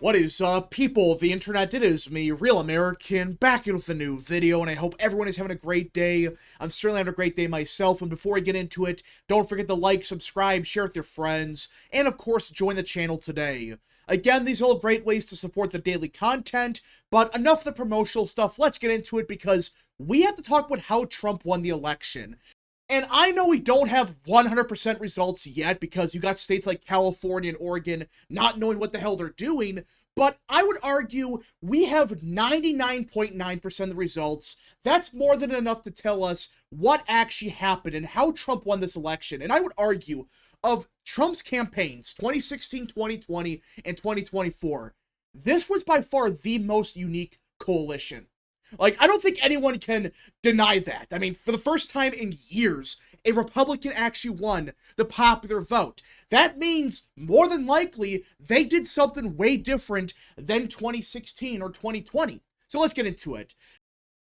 What is up, people of the internet? It is me, Real American, back in with a new video, and I hope everyone is having a great day. I'm certainly having a great day myself, and before I get into it, don't forget to like, subscribe, share with your friends, and of course, join the channel today. Again, these are all great ways to support the daily content, but enough of the promotional stuff, let's get into it because we have to talk about how Trump won the election. And I know we don't have 100% results yet because you got states like California and Oregon not knowing what the hell they're doing, but I would argue we have 99.9% of the results. That's more than enough to tell us what actually happened and how Trump won this election. And I would argue of Trump's campaigns, 2016, 2020, and 2024, this was by far the most unique coalition. Like, I don't think anyone can deny that. I mean, for the first time in years, a Republican actually won the popular vote. That means, more than likely, they did something way different than 2016 or 2020. So let's get into it.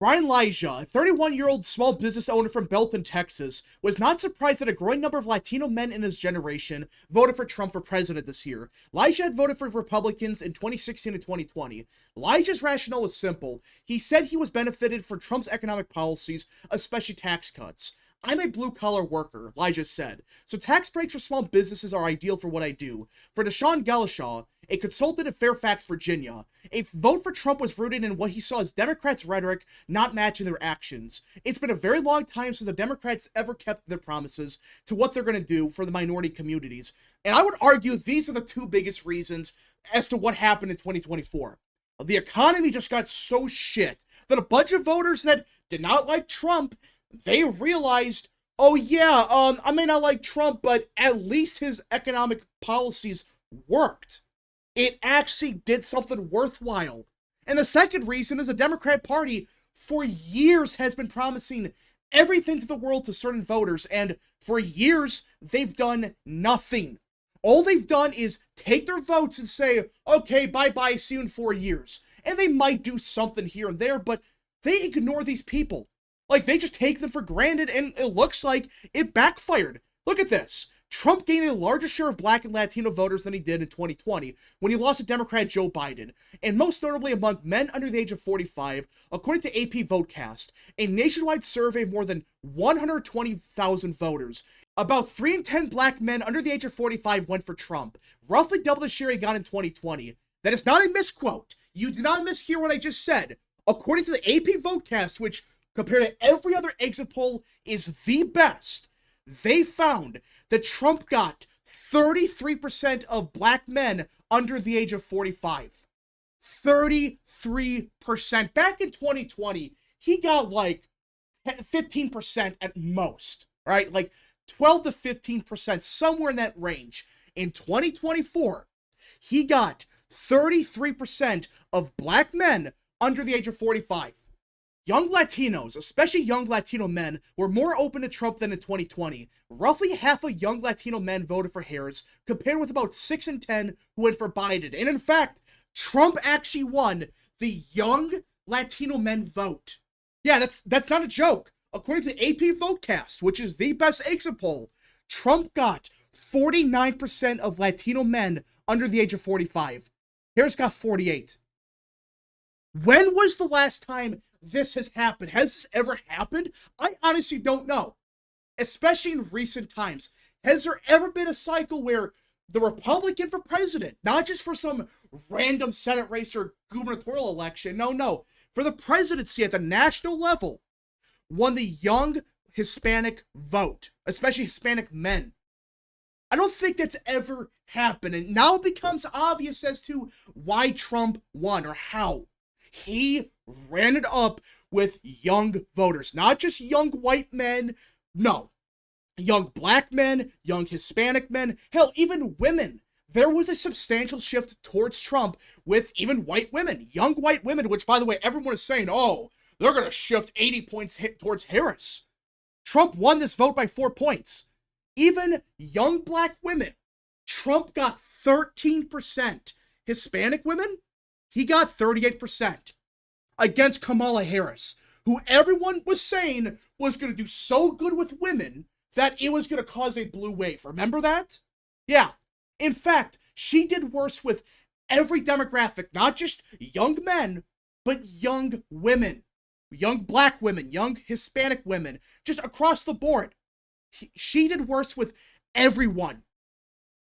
Brian Elijah, a 31-year-old small business owner from Belton, Texas, was not surprised that a growing number of Latino men in his generation voted for Trump for president this year. Elijah had voted for Republicans in 2016 and 2020. Elijah's rationale was simple. He said he was benefited from Trump's economic policies, especially tax cuts. I'm a blue-collar worker, Elijah said, so tax breaks for small businesses are ideal for what I do. For Deshaun Galashaw, a consultant in Fairfax, Virginia, a vote for Trump was rooted in what he saw as Democrats' rhetoric not matching their actions. It's been a very long time since the Democrats ever kept their promises to what they're going to do for the minority communities. And I would argue these are the two biggest reasons as to what happened in 2024. The economy just got so shit that a bunch of voters that did not like Trump, they realized, oh yeah, I may not like Trump, but at least his economic policies worked. It actually did something worthwhile. And the second reason is the Democrat Party for years has been promising everything to the world to certain voters, and for years they've done nothing. All they've done is take their votes and say, okay, bye-bye, see you in 4 years. And they might do something here and there, but they ignore these people. Like, they just take them for granted, and it looks like it backfired. Look at this. Trump gained a larger share of Black and Latino voters than he did in 2020 when he lost to Democrat Joe Biden, and most notably among men under the age of 45, according to AP Votecast, a nationwide survey of more than 120,000 voters. About 3 in 10 Black men under the age of 45 went for Trump, roughly double the share he got in 2020. That is not a misquote. You did not mishear what I just said. According to the AP Votecast, which compared to every other exit poll is the best, they found that Trump got 33% of Black men under the age of 45. 33%. Back in 2020, he got like 15% at most, right? Like 12 to 15%, somewhere in that range. In 2024, he got 33% of Black men under the age of 45. Young Latinos, especially young Latino men, were more open to Trump than in 2020. Roughly half of young Latino men voted for Harris, compared with about 6 in 10 who went for Biden. And in fact, Trump actually won the young Latino men vote. Yeah, that's not a joke. According to the AP Votecast, which is the best exit poll, Trump got 49% of Latino men under the age of 45. Harris got 48. When was the last time this has happened? Has this ever happened? I honestly don't know. Especially in recent times. Has there ever been a cycle where the Republican for president, not just for some random Senate race or gubernatorial election, no, for the presidency at the national level, won the young Hispanic vote, especially Hispanic men? I don't think that's ever happened, and now it becomes obvious as to why Trump won or how. He ran it up with young voters, not just young white men, no. Young Black men, young Hispanic men, hell, even women. There was a substantial shift towards Trump with even white women, young white women, which, by the way, everyone is saying, oh, they're going to shift 80 points towards Harris. Trump won this vote by 4 points. Even young Black women, Trump got 13%. Hispanic women, he got 38% against Kamala Harris, who everyone was saying was going to do so good with women that it was going to cause a blue wave. Remember that? Yeah. In fact, she did worse with Every demographic, not just young men, but young women, young black women, young Hispanic women, just across the board. She did worse with everyone.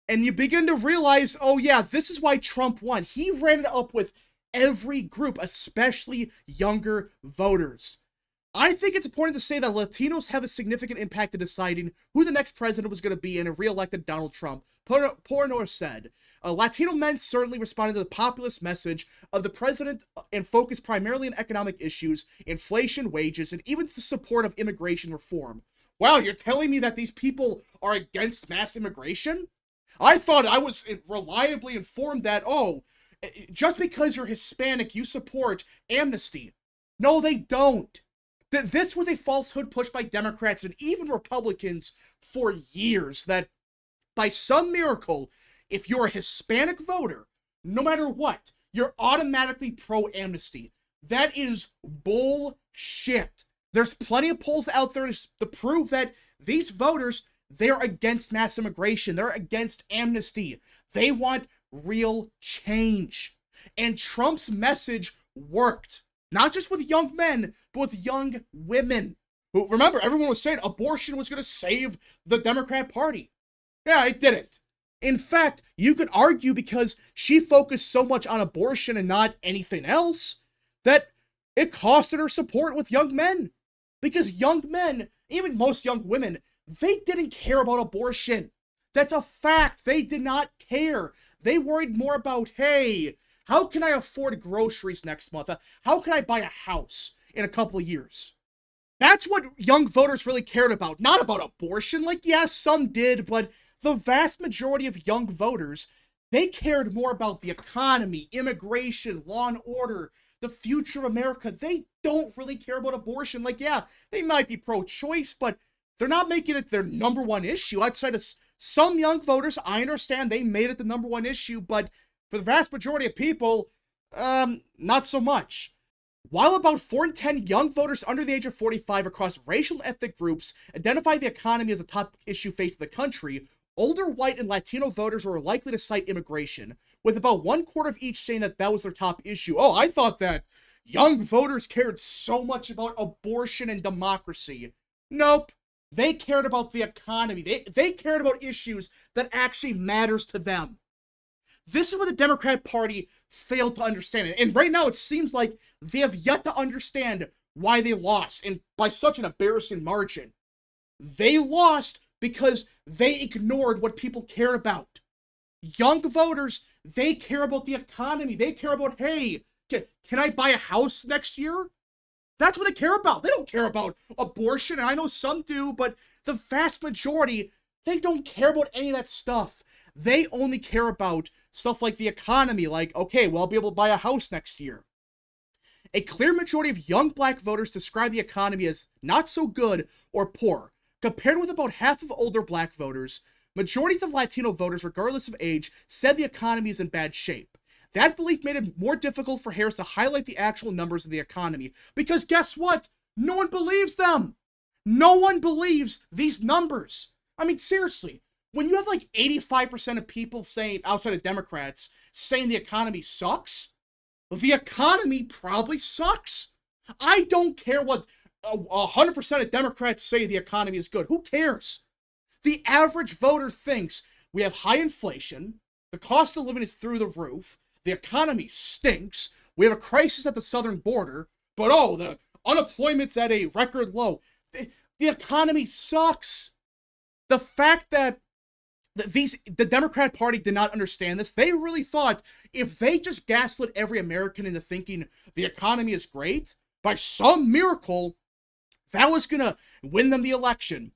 And you begin to realize, oh yeah, this is why Trump won. He ran it up with every group, especially younger voters. I think it's important to say that Latinos have a significant impact in deciding who the next president was going to be and re-elected Donald Trump. Pornor said, Latino men certainly responded to the populist message of the president and focused primarily on economic issues, inflation, wages, and even the support of immigration reform. Wow, you're telling me that these people are against mass immigration? I thought I was reliably informed that, oh, just because you're Hispanic, you support amnesty. No, they don't. This was a falsehood pushed by Democrats and even Republicans for years, that by some miracle, if you're a Hispanic voter, no matter what, you're automatically pro-amnesty. That is bullshit. There's plenty of polls out there to prove that these voters, they're against mass immigration. They're against amnesty. They want real change. And Trump's message worked. Not just with young men, but with young women. Who, remember, everyone was saying abortion was going to save the Democrat Party. Yeah, it didn't. In fact, you could argue because she focused so much on abortion and not anything else, that it costed her support with young men. Because young men, even most young women, they didn't care about abortion. That's a fact. They did not care. They worried more about, hey, how can I afford groceries next month? How can I buy a house in a couple of years? That's what young voters really cared about. Not about abortion. Like, yes, some did, but the vast majority of young voters, they cared more about the economy, immigration, law and order, the future of America. They don't really care about abortion. Like, yeah, they might be pro-choice, but they're not making it their number one issue. Outside of some young voters, I understand they made it the number one issue, but for the vast majority of people, not so much. While about 4 in 10 young voters under the age of 45 across racial and ethnic groups identify the economy as a top issue facing the country, older white and Latino voters were likely to cite immigration, with about 1/4 of each saying that that was their top issue. Oh, I thought that young voters cared so much about abortion and democracy. Nope. They cared about the economy. They cared about issues that actually matters to them. This is what the Democrat Party failed to understand. And right now, it seems like they have yet to understand why they lost, and by such an embarrassing margin. They lost because they ignored what people cared about. Young voters, they care about the economy. They care about, hey, can I buy a house next year? That's what they care about. They don't care about abortion. And I know some do, but the vast majority, they don't care about any of that stuff. They only care about stuff like the economy, like, okay, well, I'll be able to buy a house next year. A clear majority of young black voters describe the economy as not so good or poor. Compared with about half of older black voters, majorities of Latino voters, regardless of age, said the economy is in bad shape. That belief made it more difficult for Harris to highlight the actual numbers of the economy, because guess what? No one believes them. No one believes these numbers. I mean, seriously, when you have like 85% of people saying, outside of Democrats, saying the economy sucks, the economy probably sucks. I don't care what 100% of Democrats say the economy is good. Who cares? The average voter thinks we have high inflation, the cost of living is through the roof, the economy stinks, we have a crisis at the southern border, but oh, the unemployment's at a record low. The economy sucks. The fact that the Democrat Party did not understand this, they really thought if they just gaslit every American into thinking the economy is great, by some miracle, that was gonna win them the election.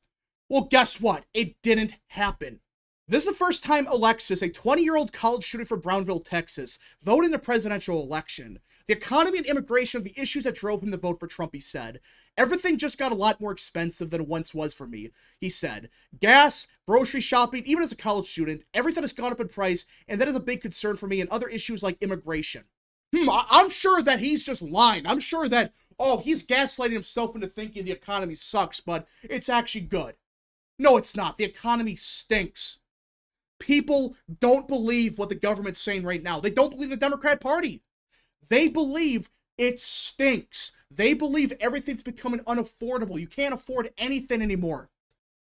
Well, guess what? It didn't happen. This is the first time Alexis, a 20-year-old college student from Brownville, Texas, voted in the presidential election. The economy and immigration are the issues that drove him to vote for Trump, he said. Everything just got a lot more expensive than it once was for me, he said. Gas, grocery shopping, even as a college student, everything has gone up in price, and that is a big concern for me, and other issues like immigration. I'm sure that he's just lying. I'm sure that, oh, he's gaslighting himself into thinking the economy sucks, but it's actually good. No, it's not. The economy stinks. people don't believe what the government's saying right now. They don't believe the Democrat Party. They believe it stinks. They believe everything's becoming unaffordable. You can't afford anything anymore.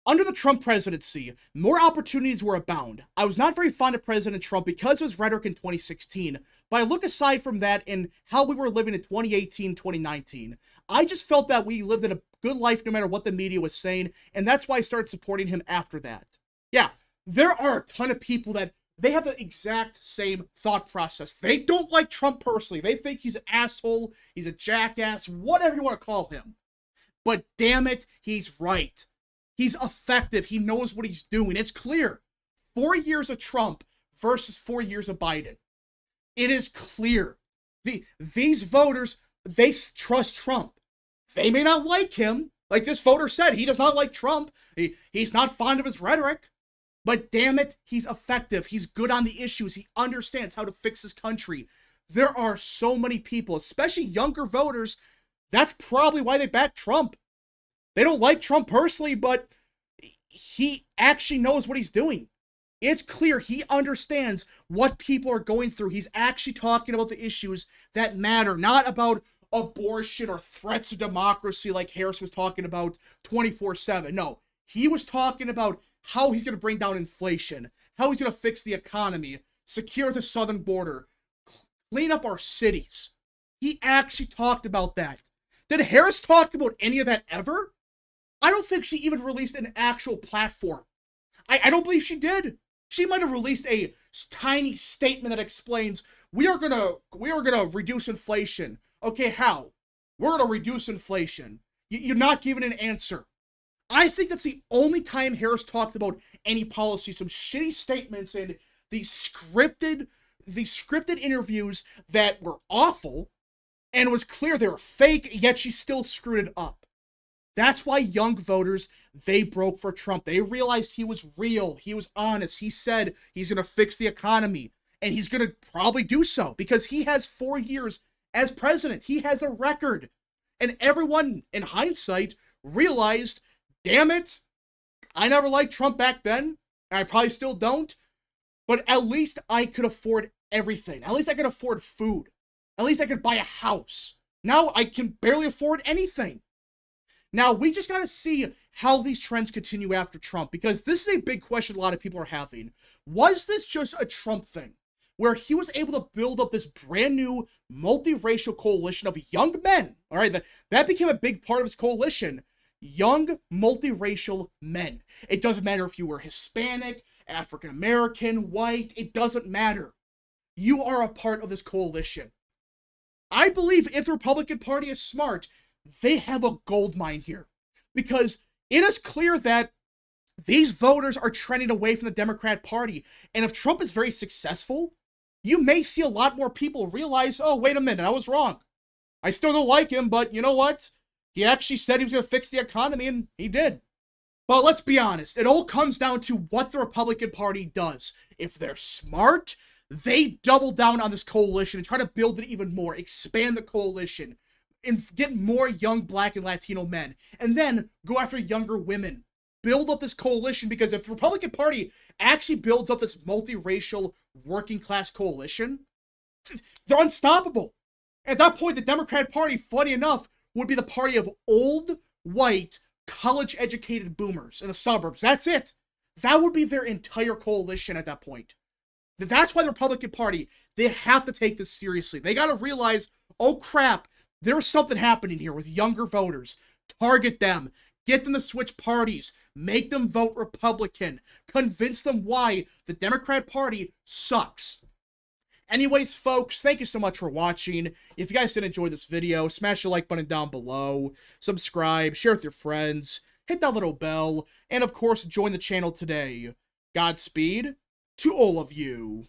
Under the Trump presidency, more opportunities were abound. I was not very fond of President Trump because of his rhetoric in 2016, but I look aside from that and how we were living in 2018, 2019. I just felt that we lived in a good life no matter what the media was saying, and that's why I started supporting him after that. Yeah, there are a ton of people that they have the exact same thought process. They don't like Trump personally. They think he's an asshole, he's a jackass, whatever you want to call him. But damn it, he's right. He's effective. He knows what he's doing. It's clear. 4 years of Trump versus 4 years of Biden. It is clear. These voters, they trust Trump. They may not like him. Like this voter said, he does not like Trump. He's not fond of his rhetoric. But damn it, he's effective. He's good on the issues. He understands how to fix his country. There are so many people, especially younger voters, that's probably why they back Trump. They don't like Trump personally, but he actually knows what he's doing. It's clear he understands what people are going through. He's actually talking about the issues that matter, not about abortion or threats to democracy like Harris was talking about 24/7. No, he was talking about how he's going to bring down inflation, how he's going to fix the economy, secure the southern border, clean up our cities. He actually talked about that. Did Harris talk about any of that ever? I don't think she even released an actual platform. I don't believe she did. She might have released a tiny statement that explains, we are gonna reduce inflation. Okay, how? We're gonna reduce inflation. You're not giving an answer. I think that's the only time Harris talked about any policy. Some shitty statements and these scripted interviews that were awful, and it was clear they were fake, yet she still screwed it up. That's why young voters, they broke for Trump. They realized he was real. He was honest. He said he's going to fix the economy. And he's going to probably do so because he has 4 years as president. He has a record. And everyone, in hindsight, realized, damn it, I never liked Trump back then. And I probably still don't. But at least I could afford everything. At least I could afford food. At least I could buy a house. Now I can barely afford anything. Now, we just got to see how these trends continue after Trump, because this is a big question a lot of people are having. Was this just a Trump thing, where he was able to build up this brand new multiracial coalition of young men? All right, that became a big part of his coalition. Young, multiracial men. It doesn't matter if you were Hispanic, African American, white, it doesn't matter. You are a part of this coalition. I believe if the Republican Party is smart, they have a gold mine here, because it is clear that these voters are trending away from the Democrat Party. And if Trump is very successful, you may see a lot more people realize, oh, wait a minute, I was wrong. I still don't like him, but you know what? He actually said he was going to fix the economy, and he did. But let's be honest, it all comes down to what the Republican Party does. If they're smart, they double down on this coalition and try to build it even more, expand the coalition, and get more young Black and Latino men, and then go after younger women. Build up this coalition, because if the Republican Party actually builds up this multiracial working class coalition, they're unstoppable. At that point, the Democrat Party, funny enough, would be the party of old, white, college-educated boomers in the suburbs. That's it. That would be their entire coalition at that point. That's why the Republican Party, they have to take this seriously. They got to realize, oh crap, there's something happening here with younger voters. Target them. Get them to switch parties. Make them vote Republican. Convince them why the Democrat Party sucks. Anyways, folks, thank you so much for watching. If you guys did enjoy this video, smash the like button down below. Subscribe, share with your friends, hit that little bell, and of course, join the channel today. Godspeed to all of you.